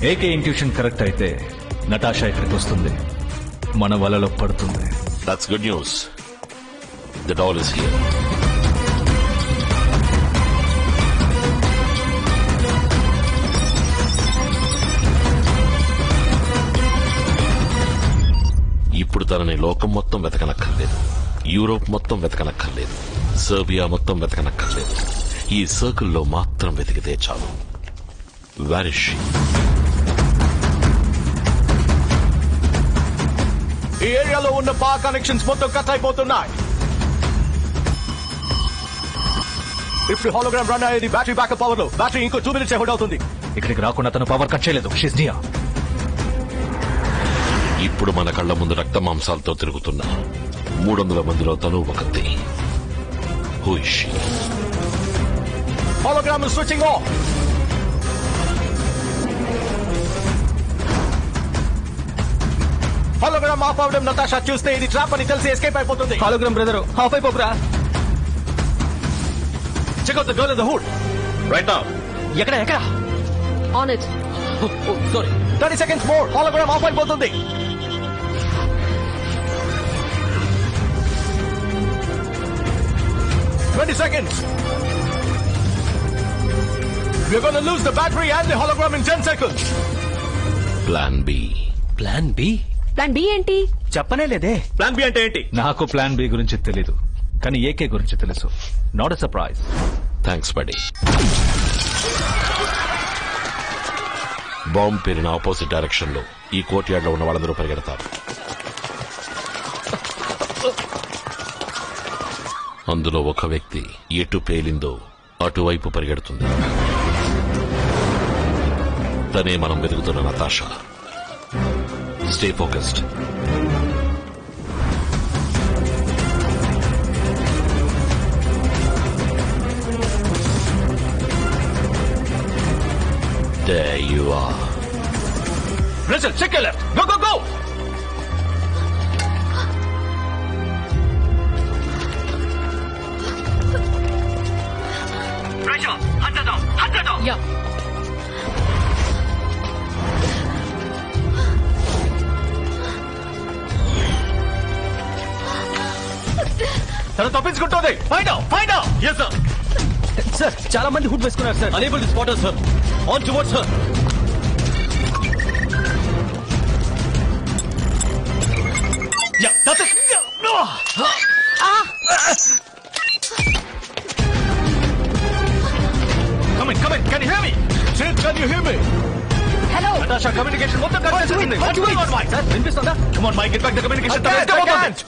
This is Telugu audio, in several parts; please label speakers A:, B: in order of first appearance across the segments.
A: ఏకే ఇంట్యూషన్ కరెక్ట్ అయితే నటాషా ఇక్కడికి వస్తుంది, మన వలలో పడుతుంది.
B: That's good news. The doll is here. ఇప్పుడు తనని లోకం మొత్తం వెతకనక్కర్లేదు, యూరోప్ మొత్తం వెతకనక్కర్లేదు, సర్బియా మొత్తం వెతకనక్కర్లేదు. ఈ సర్కిల్లో మాత్రం వెతికితే చాలు. Where is she?
C: ఈ ఏరియాలో ఉన్న పవర్ కనెక్షన్స్ మొత్తం కట్ అయిపోతున్నాయి. ఇప్పుడు హోలోగ్రామ్ రన్ అయ్యేది బ్యాటరీ బ్యాకప్ పవర్ లో. బ్యాటరీ ఇంకో 2 minutes హోల్డ్ అవుతుంది.
A: ఇక్కడికి రాకుండా తను పవర్ కట్ చేయలేదు. She's near.
B: ఇప్పుడు మన కళ్ల ముందు రక్త మాంసాలతో తిరుగుతున్న 300 మందిలో తను ఒకటి. Who is she?
C: Hologram switching off. Hologram off అవడం నతాషా చూస్తే ఇది ట్రాప్ అని తెలిసి ఎస్కేప్ అయిపోతుంది.
A: హోలోగ్రామ్ బ్రదర్ ఆఫ్ అయిపోకురా.
C: Check out the girl in the hood right now.
A: ఎక్కడ
D: on it.
A: Sorry
C: 30 seconds more. Hologram off అయిపోతుంది. seconds. We're going to lose the battery and the hologram in 10 seconds.
B: Plan B.
A: Plan B?
D: Plan B ఏంటి?
A: చెప్పనే లేదే.
C: ప్లాన్ బి అంటే ఏంటి?
A: నాకు ప్లాన్ బి గురించి తెలీదు, కానీ ఏకే గురించి తెలుసు. Not a surprise.
B: Thanks buddy. Bomb పేరిన ఆపోజిట్ డైరెక్షన్ లో ఈ కోర్ట్ యార్డ్ లో ఉన్న వాళ్ళందరూ పరిగెడతారు. అందులో ఒక వ్యక్తి ఎటు పేలిందో అటువైపు పరిగెడుతుంది. తనే మనం వెతుకుతున్న Natasha. Stay focused. There you are.
C: Rachel, check your left. Go, go, go! Rachel, hunt her down. Hunt her down.
D: Yeah.
C: తను తప్పించుకుంటుంది. Find out, find out. yes sir.
A: Sir చాలా మంది హుడ్ వేసుకున్నారు sir.
C: Unable to spot her, sir. On towards her. Yeah, that's it. No. Come in, come in. Can you hear me? Sid, can you hear me?
D: Hello.
C: Natasha, communication మొత్తం కట్ చేస్తుంది.
A: What do you
C: Mike?
A: Sir వినిపిస్తుందా?
C: Come on, Mike, get back the communication.
A: I can't.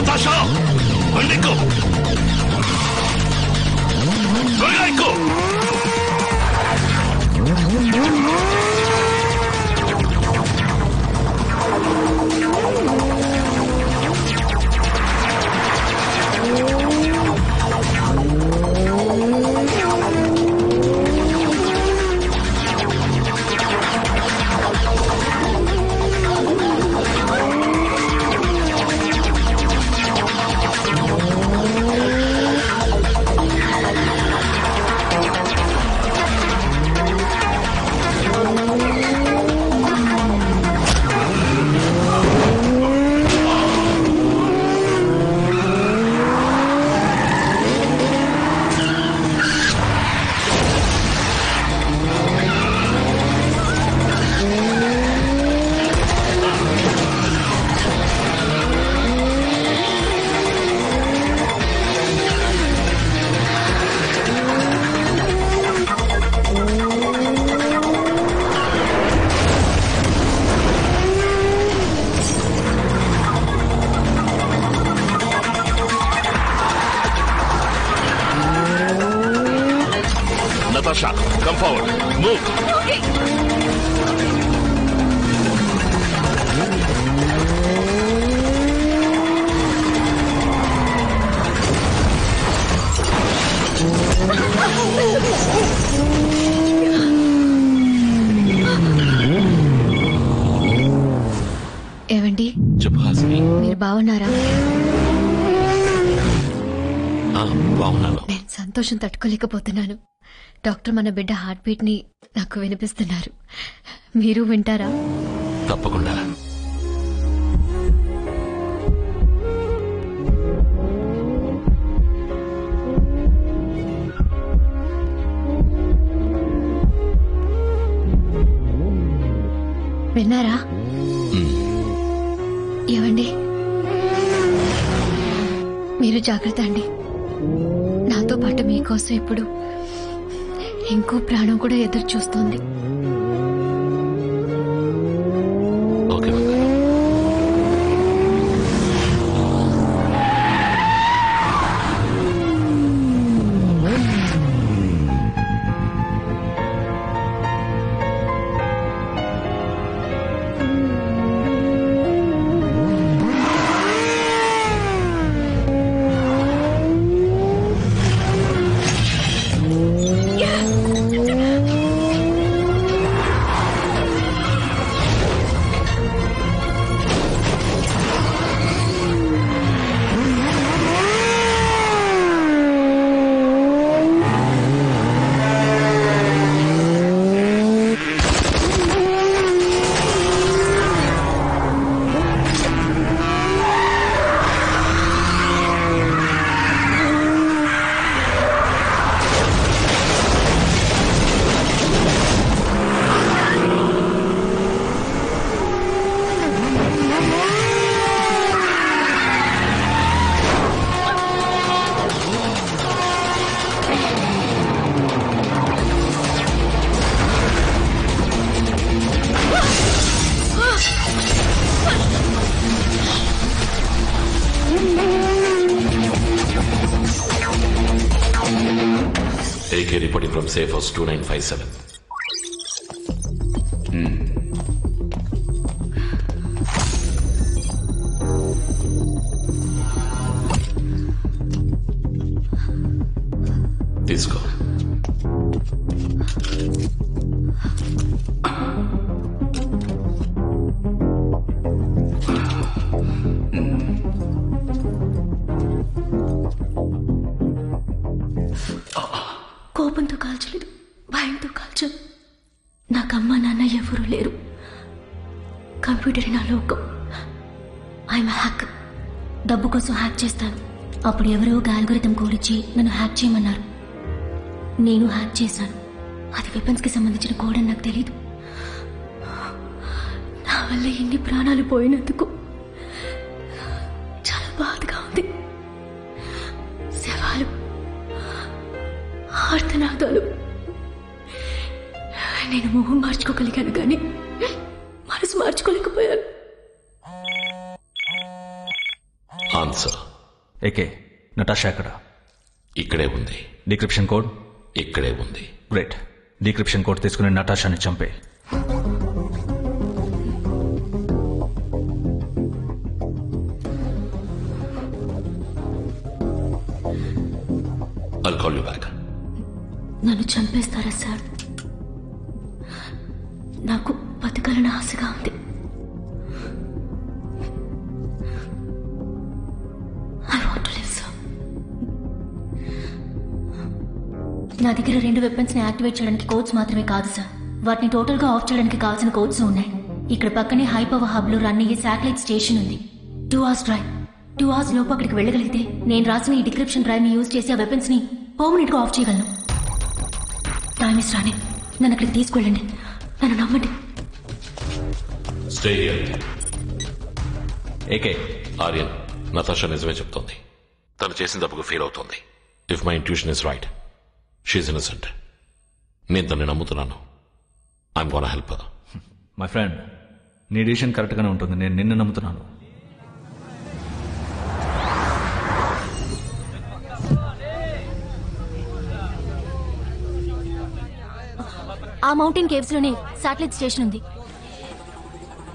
B: Natasha బండికో త్వరగా ఎక్కు. Natasha, come forward. Move.
D: Okay.
E: ఏవండి
B: చెప్పు హాసిని.
E: మీరు బాగున్నారా?
B: బాగున్నాను.
E: నేను సంతోషం తట్టుకోలేకపోతున్నాను. డాక్టర్ మన బిడ్డ హార్ట్ బీట్ ని నాకు వినిపిస్తున్నారు. మీరు వింటారా?
B: తప్పకుండా.
E: విన్నారా? ఏవండి మీరు జాగ్రత్త అండి. నాతో పాటు మీకోసం ఇప్పుడు ఇంకో ప్రాణం కూడా ఎదురు చూస్తుంది.
B: Okay. AK reporting from Safe House 2957. తీసుకో.
E: కోపంతో కాల్చలేదు, భయంతో కాల్చాను. నాకు అమ్మ నాన్న ఎవరూ లేరు. కంప్యూటర్ నా లోకం. I'm hacker. డబ్బు కోసం హ్యాక్ చేస్తాను. అప్పుడు ఎవరో ఒక అల్గోరిథం కోడిచ్చి నన్ను హ్యాక్ చేయమన్నారు. నేను హ్యాక్ చేశాను. అది వెపన్స్కి సంబంధించిన కోడ్ అని నాకు తెలీదు. నా వల్ల ఎన్ని ప్రాణాలు పోయినందుకు చాలా బాధగా ఉంది. శవాలు, ఆర్తనాదాలు. నేను మొహం మార్చుకోగలిగాను కానీ మనసు మార్చుకోలేకపోయాను.
B: ఆ ఆన్సర్.
A: ఏకే నటాషా ఎక్కడ?
B: ఇక్కడే ఉంది.
A: Decryption code?
B: ఇక్కడే ఉంది.
A: గ్రేట్. డిక్రిప్షన్ కోడ్ తీసుకుని నటాషాని చంపే.
B: I'll call you back.
E: నన్ను చంపేస్తారా సార్? నాకు బతకాలని ఆశగా ఉంది. I want to live, sir. నా దగ్గర 2 వెపన్స్ ని యాక్టివేట్ చేయడానికి కోడ్స్ మాత్రమే కాదు సార్, వాటిని టోటల్ గా ఆఫ్ చేయడానికి కావాల్సిన కోడ్స్ ఉన్నాయి. ఇక్కడ పక్కనే హై పవర్ హబ్ లో రన్ అయ్యే శాటిలైట్ స్టేషన్ ఉంది. 2 hours డ్రైవ్. 2 hours లోపు అక్కడికి వెళ్ళగలిగితే నేను రాసిన ఈ డిక్రిప్షన్ డ్రైవ్ ని యూజ్ చేసి ఆ వెపన్స్ ని పర్మనెంట్ గా ఆఫ్ చేయగలను. Time is running. నన్ను అక్కడికి తీసుకెళ్ళండి. నన్ను నమ్మండి.
B: Stay here.
A: AK
B: Aryan, Natasha నిజమే చెప్తోంది. తను చేసిన తప్పుకు ఫీల్ అవుతోంది. If my intuition is right, she's innocent. నేను తనని నమ్ముతున్నాను. I'm gonna help her.
A: My friend, నీ డిసిషన్ కరెక్ట్ గానే ఉంటుంది. నేను నిన్ను నమ్ముతున్నాను.
E: ఆ మౌంటైన్ కేవ్స్ లోనే శాటిలైట్ స్టేషన్ ఉంది.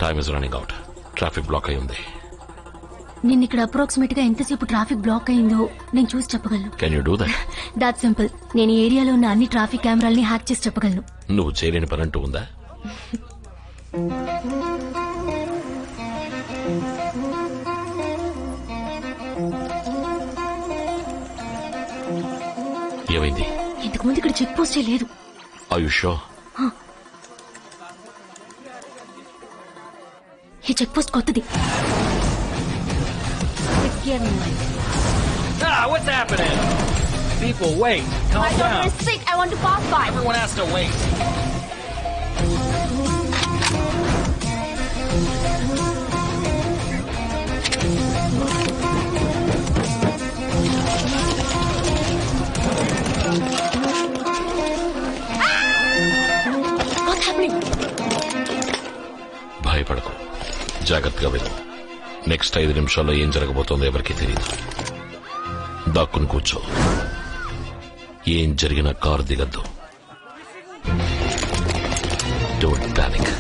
B: Time is running out. Traffic block అయి ఉంది.
E: నిన్న ఇక్కడ అప్రాక్సిమేట్ గా ఎంతసేపు ట్రాఫిక్ బ్లాక్ అయిందో నేను చూసి చెప్పగలను.
B: Can you do that?
E: That simple. నేను ఈ ఏరియాలో ఉన్న అన్ని ట్రాఫిక్ కెమెరాల్ని హ్యాక్ చేసి చెప్పగలను.
B: నువ్వు చేయలేని పని అంటూ ఉందా? ఏమైంది?
E: ఇంతకు ముందు ఇక్కడ చెక్ పోస్టే లేదు.
B: Are you sure?
E: ఈ చెక్ పోస్ట్ కొత్తది.
F: What's happening? People, wait. Calm down.
E: sick. I want to pass by.
F: Everyone has to wait.
E: What's happening?
B: భయపడకు, జాగ్రత్తగా వెళ్ళు. నెక్స్ట్ 5 నిమిషాల్లో ఏం జరగబోతోందో ఎవరికీ తెలియదు. దాక్కుని కూర్చో. ఏం జరిగినా కారు దిగద్దు. Don't panic.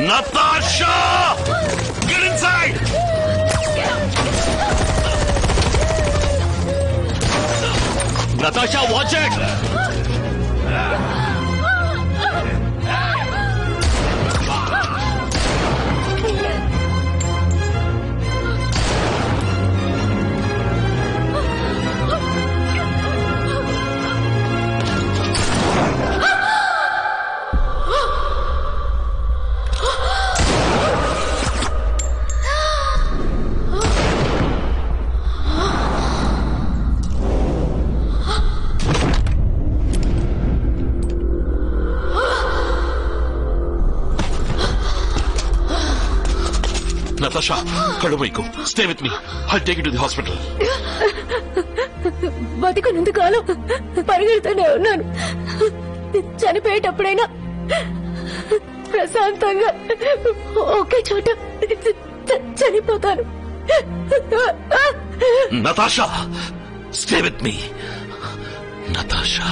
B: Natasha! Get inside! Natasha, watch it! Natasha, కళ్ళు వైకు. Stay with me. I take you to the hospital.
E: బతికున్నంత కాలం పరిగెడుతూనే ఉన్నాను. చనిపోయేటప్పుడైనా ప్రశాంతంగా ఒకే చోట చనిపోతాను.
B: Natasha, stay with me. Natasha.